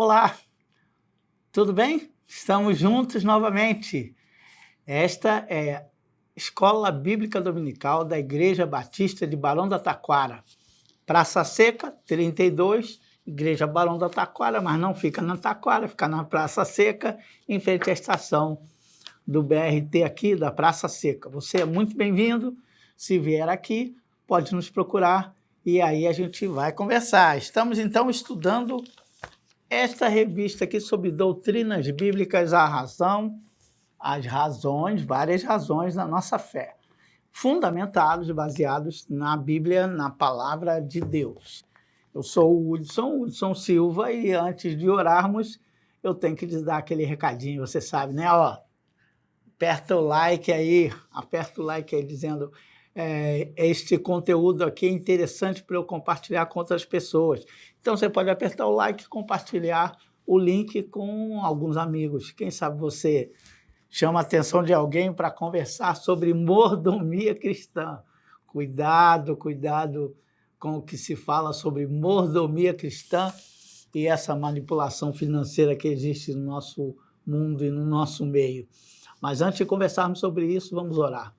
Olá, tudo bem? Estamos juntos novamente. Esta é a Escola Bíblica Dominical da Igreja Batista de Barão da Taquara. Praça Seca, 32, Igreja Barão da Taquara, mas não fica na Taquara, fica na Praça Seca, em frente à estação do BRT aqui, da Praça Seca. Você é muito bem-vindo. Se vier aqui, pode nos procurar e aí a gente vai conversar. Estamos, então, estudando esta revista aqui sobre doutrinas bíblicas, a razão, as razões, várias razões da nossa fé, fundamentados, baseados na Bíblia, na Palavra de Deus. Eu sou o Hudson Silva, e antes de orarmos, eu tenho que lhes dar aquele recadinho, você sabe, né? Ó, aperta o like aí dizendo este conteúdo aqui é interessante para eu compartilhar com outras pessoas. Então, você pode apertar o like e compartilhar o link com alguns amigos. Quem sabe você chama a atenção de alguém para conversar sobre mordomia cristã. Cuidado com o que se fala sobre mordomia cristã e essa manipulação financeira que existe no nosso mundo e no nosso meio. Mas antes de conversarmos sobre isso, vamos orar,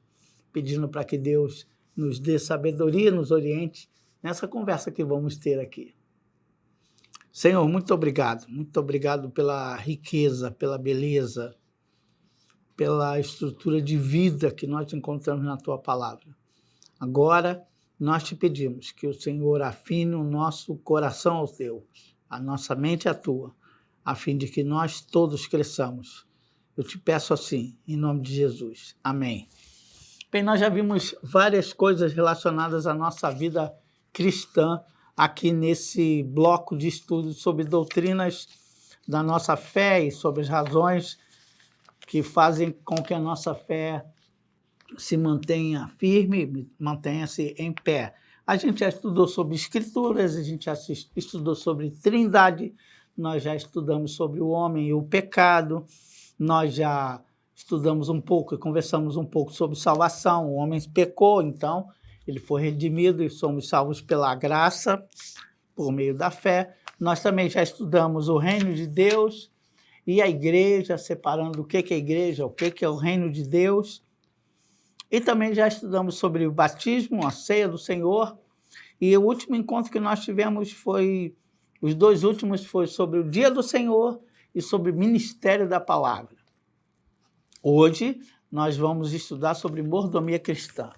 pedindo para que Deus nos dê sabedoria, nos oriente nessa conversa que vamos ter aqui. Senhor, muito obrigado pela riqueza, pela beleza, pela estrutura de vida que nós encontramos na Tua Palavra. Agora, nós te pedimos que o Senhor afine o nosso coração ao Teu, a nossa mente à Tua, a fim de que nós todos cresçamos. Eu te peço assim, em nome de Jesus. Amém. Bem, nós já vimos várias coisas relacionadas à nossa vida cristã aqui nesse bloco de estudos sobre doutrinas da nossa fé e sobre as razões que fazem com que a nossa fé se mantenha firme, mantenha-se em pé. A gente já estudou sobre escrituras, a gente já estudou sobre trindade, nós já estudamos sobre o homem e o pecado, nós já estudamos um pouco e conversamos um pouco sobre salvação. O homem pecou, então ele foi redimido e somos salvos pela graça, por meio da fé. Nós também já estudamos o reino de Deus e a igreja, separando o que é a igreja, o que é o reino de Deus. E também já estudamos sobre o batismo, a ceia do Senhor. E o último encontro que nós tivemos os dois últimos foi sobre o dia do Senhor e sobre o ministério da palavra. Hoje nós vamos estudar sobre mordomia cristã.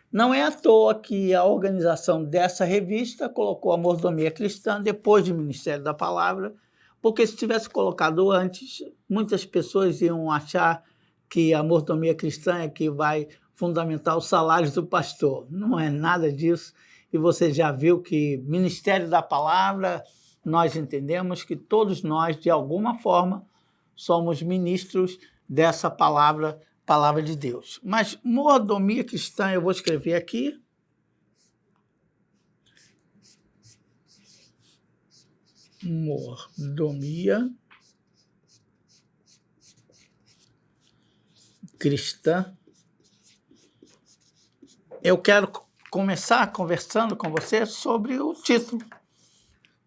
Não é à toa que a organização dessa revista colocou a mordomia cristã depois do ministério da palavra, porque se tivesse colocado antes, muitas pessoas iam achar que a mordomia cristã é que vai fundamentar os salários do pastor. Não é nada disso. E você já viu que ministério da palavra, nós entendemos que todos nós, de alguma forma, somos ministros dessa palavra de Deus. Mas mordomia cristã, eu vou escrever aqui. Mordomia cristã. Eu quero começar conversando com você sobre o título,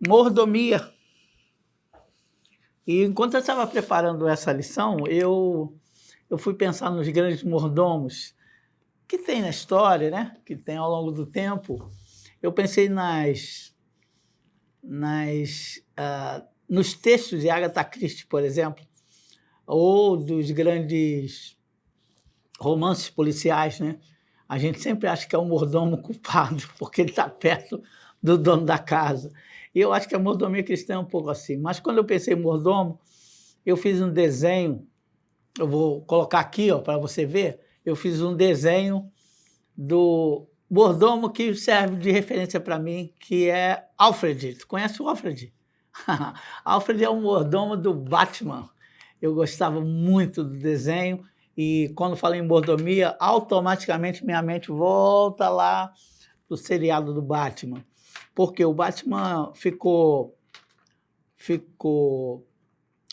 mordomia. E enquanto eu estava preparando essa lição, eu fui pensar nos grandes mordomos que tem na história, né? Que tem ao longo do tempo. Eu pensei nos textos de Agatha Christie, por exemplo, ou dos grandes romances policiais, né? A gente sempre acha que é o mordomo culpado, porque ele está perto do dono da casa. E eu acho que a mordomia cristã é um pouco assim. Mas quando eu pensei em mordomo, eu fiz um desenho, eu vou colocar aqui para você ver, eu fiz um desenho do mordomo que serve de referência para mim, que é Alfred. Tu conhece o Alfred? Alfred é o mordomo do Batman. Eu gostava muito do desenho e quando falo em mordomia, automaticamente minha mente volta lá do seriado do Batman. Porque o Batman ficou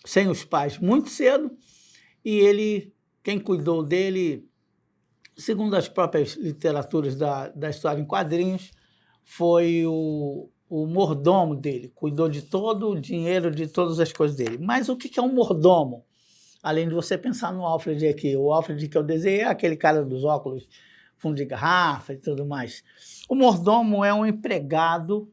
sem os pais muito cedo e quem cuidou dele, segundo as próprias literaturas da história em quadrinhos, foi o o mordomo dele, cuidou de todo o dinheiro, de todas as coisas dele. Mas o que é um mordomo? Além de você pensar no Alfred aqui, o Alfred que eu desenhei é aquele cara dos óculos, fundo de garrafa e tudo mais. O mordomo é um empregado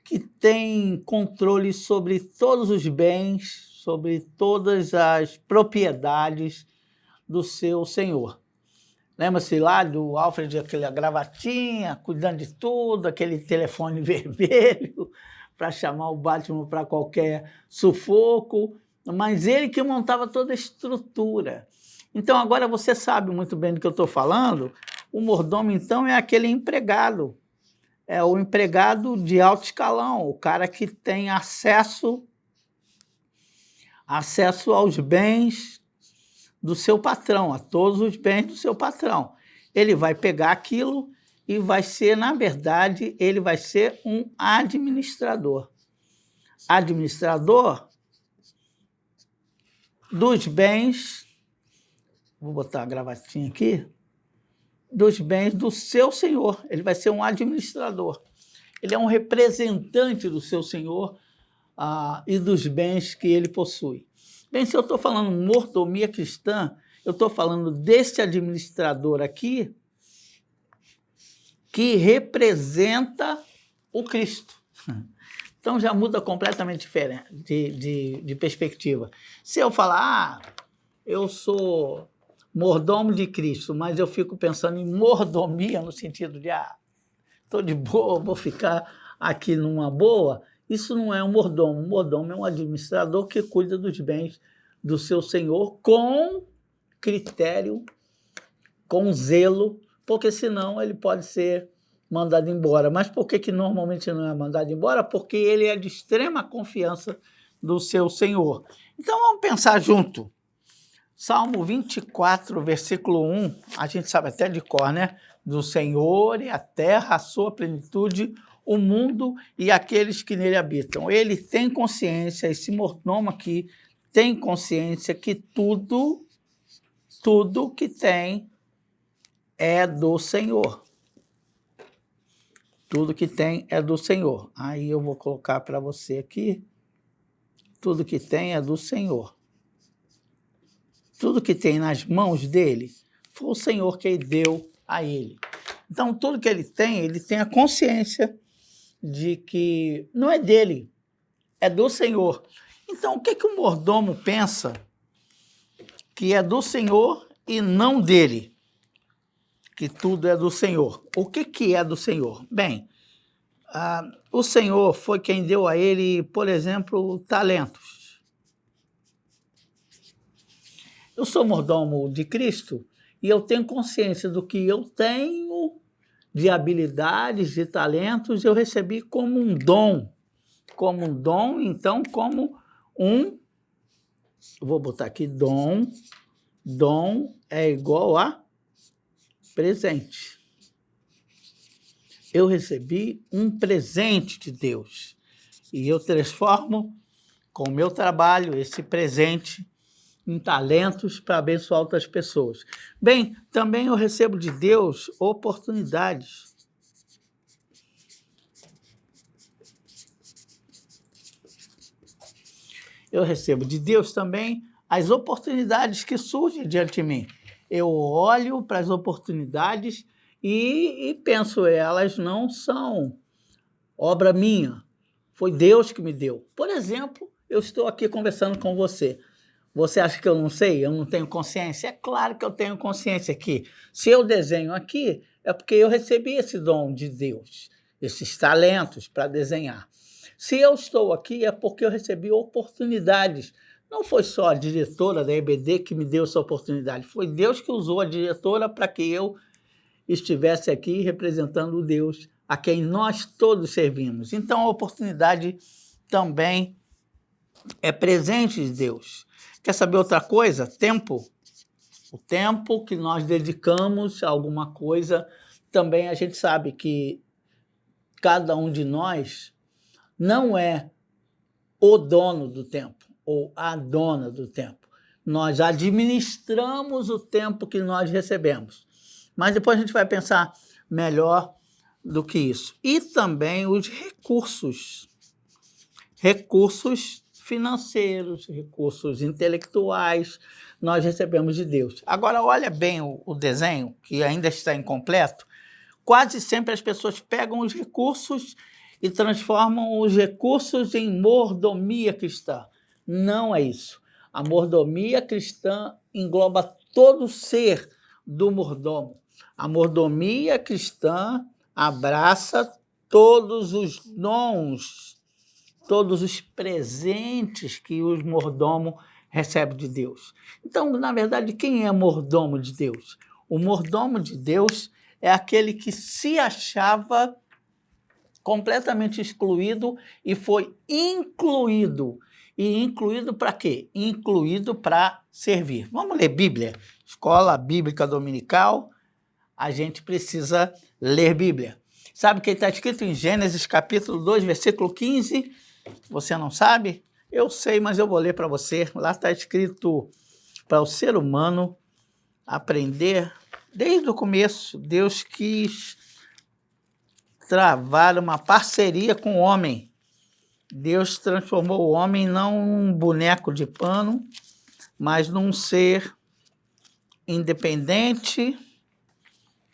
que tem controle sobre todos os bens, sobre todas as propriedades do seu senhor. Lembra-se lá do Alfred, aquela gravatinha, cuidando de tudo, aquele telefone vermelho para chamar o Batman para qualquer sufoco, mas ele que montava toda a estrutura. Então, agora você sabe muito bem do que eu estou falando. O mordomo, então, é aquele empregado. É o empregado de alto escalão, o cara que tem acesso aos bens do seu patrão, a todos os bens do seu patrão. Ele vai pegar aquilo e vai ser, na verdade, ele vai ser um administrador. Administrador dos bens, vou botar a gravatinha aqui, dos bens do seu senhor. Ele vai ser um administrador. Ele é um representante do seu senhor e dos bens que ele possui. Bem, se eu estou falando mordomia cristã, eu estou falando desse administrador aqui que representa o Cristo. Então já muda completamente diferente de perspectiva. Se eu falar, eu sou mordomo de Cristo, mas eu fico pensando em mordomia no sentido de, estou de boa, vou ficar aqui numa boa. Isso não é um mordomo. Um mordomo é um administrador que cuida dos bens do seu senhor com critério, com zelo, porque senão ele pode ser mandado embora. Mas por que normalmente não é mandado embora? Porque ele é de extrema confiança do seu senhor. Então vamos pensar junto. Salmo 24, versículo 1, a gente sabe até de cor, né? Do Senhor e a terra, a sua plenitude, o mundo e aqueles que nele habitam. Ele tem consciência, esse mordomo aqui tem consciência que tudo que tem é do Senhor. Tudo que tem é do Senhor. Aí eu vou colocar para você aqui, tudo que tem é do Senhor. Tudo que tem nas mãos dele, foi o Senhor que deu a ele. Então, tudo que ele tem a consciência de que não é dele, é do Senhor. Então, o que o mordomo pensa que é do Senhor e não dele? Que tudo é do Senhor. O que é do Senhor? Bem, o Senhor foi quem deu a ele, por exemplo, talentos. Eu sou mordomo de Cristo e eu tenho consciência do que eu tenho de habilidades, de talentos, eu recebi como um dom. Como um dom, então, como vou botar aqui, dom. Dom é igual a presente. Eu recebi um presente de Deus e eu transformo com o meu trabalho esse presente em talentos para abençoar outras pessoas. Bem, também eu recebo de Deus oportunidades. Eu recebo de Deus também as oportunidades que surgem diante de mim. Eu olho para as oportunidades e penso, elas não são obra minha. Foi Deus que me deu. Por exemplo, eu estou aqui conversando com você. Você acha que eu não sei? Eu não tenho consciência? É claro que eu tenho consciência aqui. Se eu desenho aqui, é porque eu recebi esse dom de Deus, esses talentos para desenhar. Se eu estou aqui, é porque eu recebi oportunidades. Não foi só a diretora da EBD que me deu essa oportunidade, foi Deus que usou a diretora para que eu estivesse aqui representando o Deus a quem nós todos servimos. Então, a oportunidade também é presente de Deus. Quer saber outra coisa? Tempo. O tempo que nós dedicamos a alguma coisa, também a gente sabe que cada um de nós não é o dono do tempo ou a dona do tempo. Nós administramos o tempo que nós recebemos. Mas depois a gente vai pensar melhor do que isso. E também os recursos financeiros, recursos intelectuais, nós recebemos de Deus. Agora, olha bem o desenho, que ainda está incompleto. Quase sempre as pessoas pegam os recursos e transformam os recursos em mordomia cristã. Não é isso. A mordomia cristã engloba todo o ser do mordomo. A mordomia cristã abraça todos os dons, todos os presentes que o mordomo recebe de Deus. Então, na verdade, quem é mordomo de Deus? O mordomo de Deus é aquele que se achava completamente excluído e foi incluído. E incluído para quê? Incluído para servir. Vamos ler Bíblia. Escola Bíblica Dominical, a gente precisa ler Bíblia. Sabe o que está escrito em Gênesis capítulo 2, versículo 15? Você não sabe? Eu sei, mas eu vou ler para você. Lá está escrito para o ser humano aprender. Desde o começo, Deus quis travar uma parceria com o homem. Deus transformou o homem não num boneco de pano, mas num ser independente.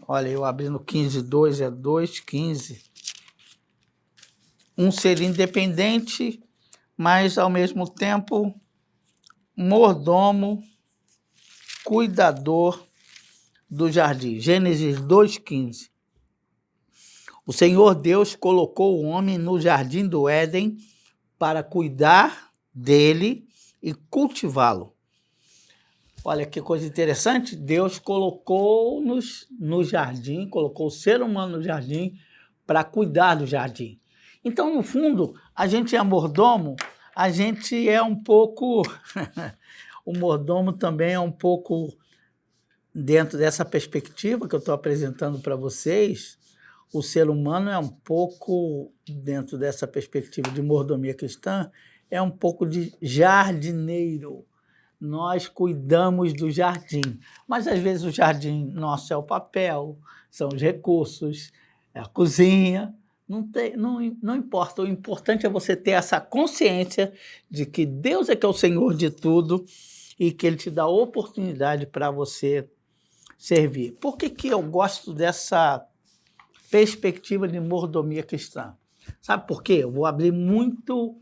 Olha, eu abri no 15:2, é 2:15. Um ser independente, mas ao mesmo tempo mordomo, cuidador do jardim. Gênesis 2:15. O Senhor Deus colocou o homem no jardim do Éden para cuidar dele e cultivá-lo. Olha que coisa interessante, Deus colocou-nos no jardim, colocou o ser humano no jardim para cuidar do jardim. Então, no fundo, a gente é mordomo, a gente é um pouco... o mordomo também é um pouco dentro dessa perspectiva que eu estou apresentando para vocês. O ser humano é um pouco, dentro dessa perspectiva de mordomia cristã, é um pouco de jardineiro. Nós cuidamos do jardim, mas às vezes o jardim nosso é o papel, são os recursos, é a cozinha, não importa. O importante é você ter essa consciência de que Deus é que é o Senhor de tudo e que Ele te dá oportunidade para você servir. Por que eu gosto dessa perspectiva de mordomia cristã? Sabe por quê? Eu vou abrir muito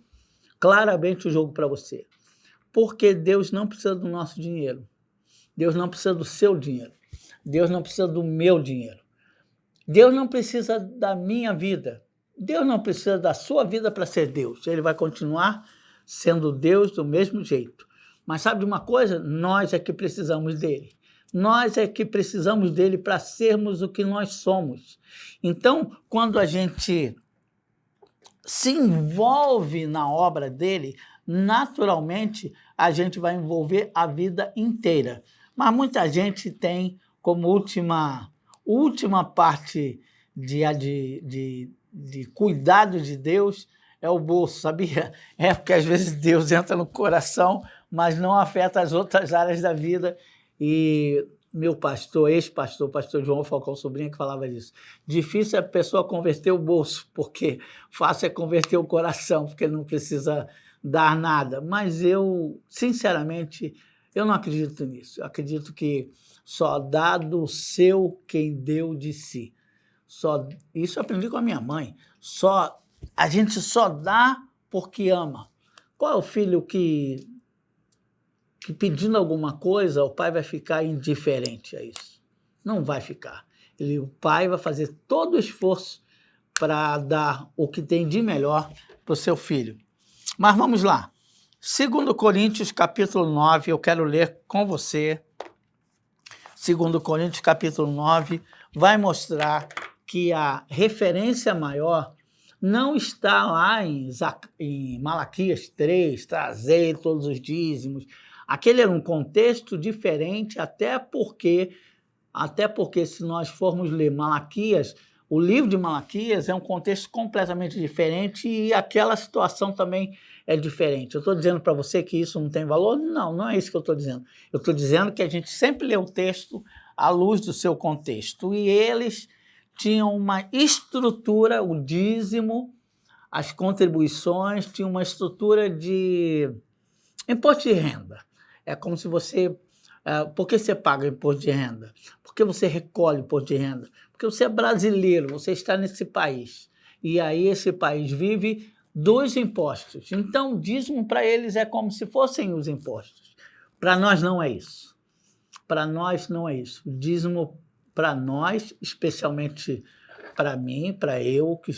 claramente o jogo para você. Porque Deus não precisa do nosso dinheiro. Deus não precisa do seu dinheiro. Deus não precisa do meu dinheiro. Deus não precisa da minha vida. Deus não precisa da sua vida para ser Deus. Ele vai continuar sendo Deus do mesmo jeito. Mas sabe de uma coisa? Nós é que precisamos dele. Nós é que precisamos dele para sermos o que nós somos. Então, quando a gente se envolve na obra dele, naturalmente a gente vai envolver a vida inteira. Mas muita gente tem como última parte de cuidado de Deus é o bolso, sabia? É porque às vezes Deus entra no coração, mas não afeta as outras áreas da vida. E meu pastor, ex-pastor, pastor João Falcão Sobrinha, que falava disso. Difícil é a pessoa converter o bolso, porque fácil é converter o coração, porque não precisa dar nada. Mas eu, sinceramente, eu não acredito nisso. Eu acredito que só dá do seu quem deu de si. Isso eu aprendi com a minha mãe. A gente só dá porque ama. Qual é o filho que pedindo alguma coisa, o pai vai ficar indiferente a isso? Não vai ficar. O pai vai fazer todo o esforço para dar o que tem de melhor para o seu filho. Mas vamos lá. 2 Coríntios, capítulo 9, eu quero ler com você. 2 Coríntios, capítulo 9, vai mostrar que a referência maior não está lá em Malaquias 3, trazer todos os dízimos. Aquele era um contexto diferente, até porque se nós formos ler Malaquias, o livro de Malaquias é um contexto completamente diferente e aquela situação também é diferente. Eu estou dizendo para você que isso não tem valor? Não, não é isso que eu estou dizendo. Eu estou dizendo que a gente sempre lê o texto à luz do seu contexto. E eles tinham uma estrutura, o dízimo, as contribuições, tinha uma estrutura de imposto de renda. É como se você... por que você paga imposto de renda? Por que você recolhe imposto de renda? Porque você é brasileiro, você está nesse país. E aí esse país vive dos impostos. Então, o dízimo para eles é como se fossem os impostos. Para nós não é isso. Para nós não é isso. O dízimo, para nós, especialmente para mim, para eu que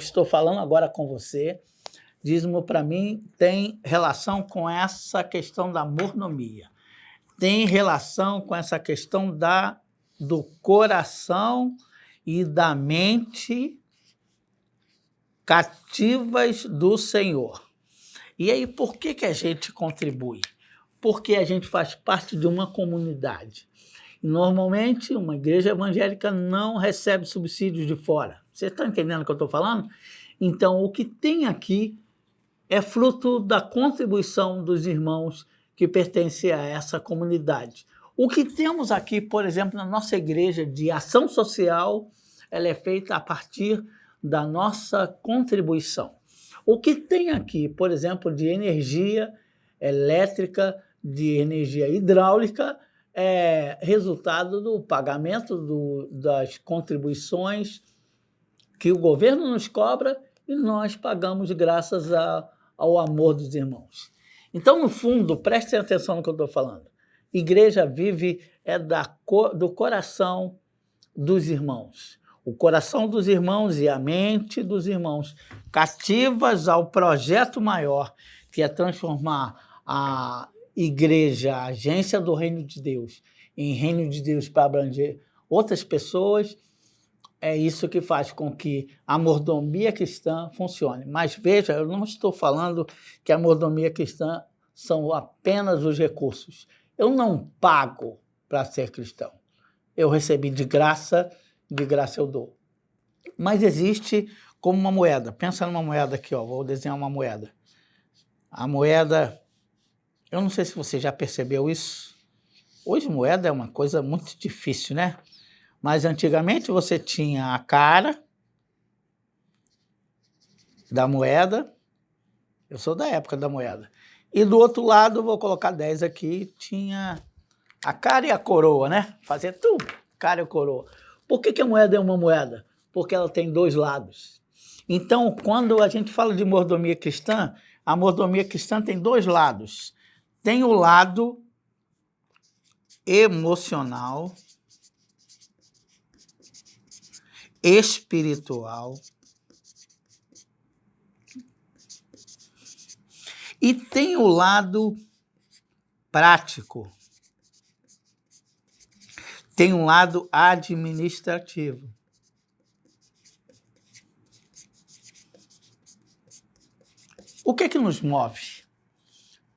estou falando agora com você, dízimo para mim tem relação com essa questão da mordomia. Tem relação com essa questão do coração e da mente cativas do Senhor. E aí, por que a gente contribui? Porque a gente faz parte de uma comunidade. Normalmente, uma igreja evangélica não recebe subsídios de fora. Você está entendendo o que eu estou falando? Então, o que tem aqui é fruto da contribuição dos irmãos que pertencem a essa comunidade. O que temos aqui, por exemplo, na nossa igreja de ação social, ela é feita a partir da nossa contribuição. O que tem aqui, por exemplo, de energia elétrica, de energia hidráulica, é resultado do pagamento das contribuições que o governo nos cobra e nós pagamos graças ao amor dos irmãos. Então, no fundo, prestem atenção no que eu estou falando. Igreja vive do coração dos irmãos. O coração dos irmãos e a mente dos irmãos, cativas ao projeto maior, que é transformar a igreja, a agência do reino de Deus, em reino de Deus para abranger outras pessoas. É isso que faz com que a mordomia cristã funcione. Mas veja, eu não estou falando que a mordomia cristã são apenas os recursos. Eu não pago para ser cristão. Eu recebi de graça eu dou. Mas existe como uma moeda. Pensa numa moeda aqui, ó. Vou desenhar uma moeda. A moeda, eu não sei se você já percebeu isso. Hoje moeda é uma coisa muito difícil, né? Mas antigamente você tinha a cara da moeda, eu sou da época da moeda, e do outro lado, vou colocar 10 aqui, tinha a cara e a coroa, né? Fazia tudo, cara e coroa. Por que a moeda é uma moeda? Porque ela tem dois lados. Então, quando a gente fala de mordomia cristã, a mordomia cristã tem dois lados. Tem o lado emocional, espiritual e tem o lado prático, tem um lado administrativo. O que nos move?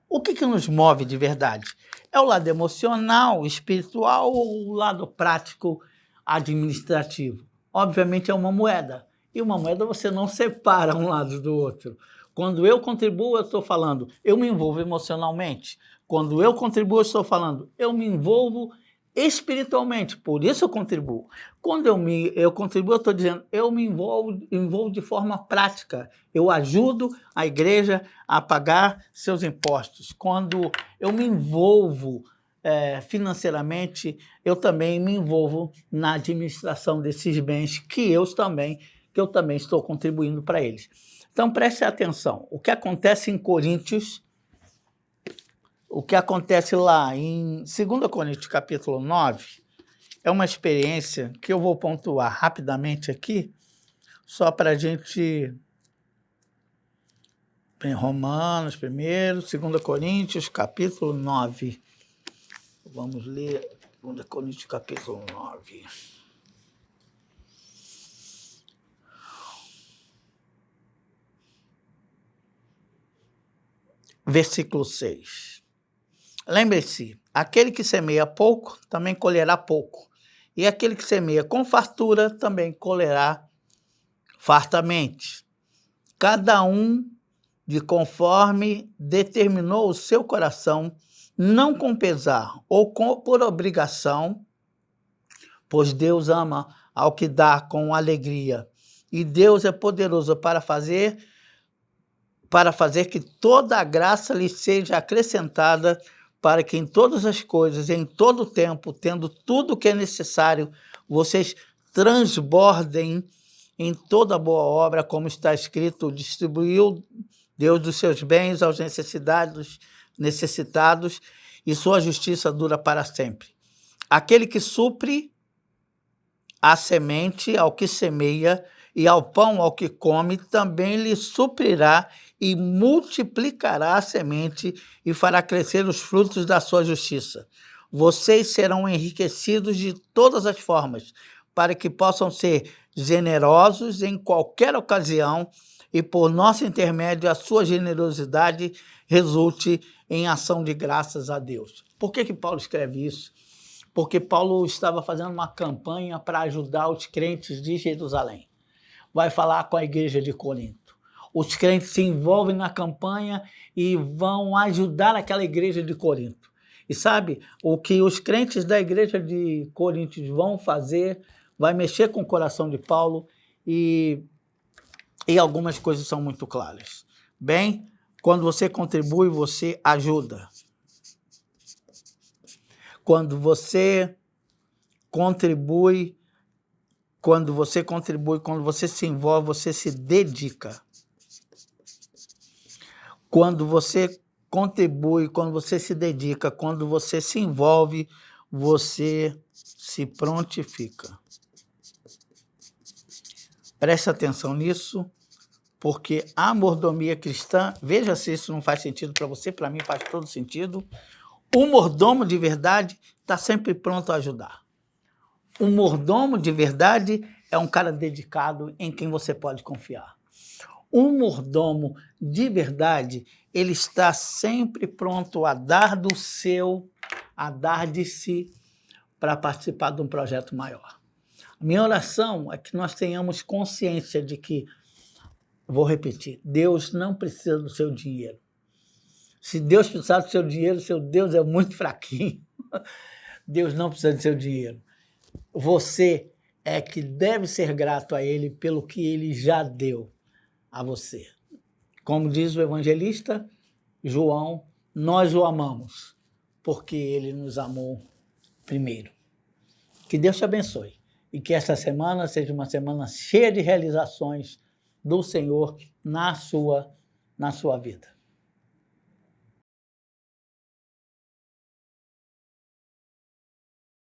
O que nos move de verdade? É o lado emocional, espiritual ou o lado prático, administrativo? Obviamente é uma moeda. E uma moeda você não separa um lado do outro. Quando eu contribuo, eu estou falando, eu me envolvo emocionalmente. Quando eu contribuo, eu estou falando, eu me envolvo espiritualmente, por isso eu contribuo. Quando eu contribuo, eu estou dizendo, eu me envolvo de forma prática. Eu ajudo a igreja a pagar seus impostos. Quando eu me envolvo financeiramente, eu também me envolvo na administração desses bens que eu também estou contribuindo para eles. Então, preste atenção. O que acontece em Coríntios, o que acontece lá em 2 Coríntios, capítulo 9, é uma experiência que eu vou pontuar rapidamente aqui, só para a gente... Em Romanos primeiro, 2 Coríntios, capítulo 9. Vamos ler 2 Coríntios, capítulo 9. Versículo 6. Lembre-se, aquele que semeia pouco, também colherá pouco. E aquele que semeia com fartura, também colherá fartamente. Cada um de conforme determinou o seu coração, não com pesar ou por obrigação, pois Deus ama ao que dá com alegria. E Deus é poderoso para fazer que toda a graça lhe seja acrescentada, para que em todas as coisas, em todo o tempo, tendo tudo o que é necessário, vocês transbordem em toda boa obra, como está escrito, distribuiu Deus dos seus bens aos necessitados, e sua justiça dura para sempre. Aquele que supre a semente ao que semeia e ao pão ao que come, também lhe suprirá e multiplicará a semente e fará crescer os frutos da sua justiça. Vocês serão enriquecidos de todas as formas, para que possam ser generosos em qualquer ocasião e, por nosso intermédio, a sua generosidade resulte em ação de graças a Deus. Por que Paulo escreve isso? Porque Paulo estava fazendo uma campanha para ajudar os crentes de Jerusalém. Vai falar com a igreja de Corinto. Os crentes se envolvem na campanha e vão ajudar aquela igreja de Corinto. E sabe, o que os crentes da igreja de Corinto vão fazer vai mexer com o coração de Paulo e algumas coisas são muito claras. Bem, quando você contribui, você ajuda. Quando você contribui, quando você se envolve, você se dedica. Quando você contribui, quando você se dedica, quando você se envolve, você se prontifica. Preste atenção nisso, porque a mordomia cristã, veja se isso não faz sentido para você, para mim faz todo sentido. O mordomo de verdade está sempre pronto a ajudar. Um mordomo de verdade é um cara dedicado em quem você pode confiar. Um mordomo de verdade, ele está sempre pronto a dar do seu, a dar de si, para participar de um projeto maior. A minha oração é que nós tenhamos consciência de que, vou repetir, Deus não precisa do seu dinheiro. Se Deus precisar do seu dinheiro, seu Deus é muito fraquinho. Deus não precisa do seu dinheiro. Você é que deve ser grato a Ele pelo que Ele já deu a você. Como diz o evangelista João, nós o amamos, porque Ele nos amou primeiro. Que Deus te abençoe e que esta semana seja uma semana cheia de realizações do Senhor na sua vida.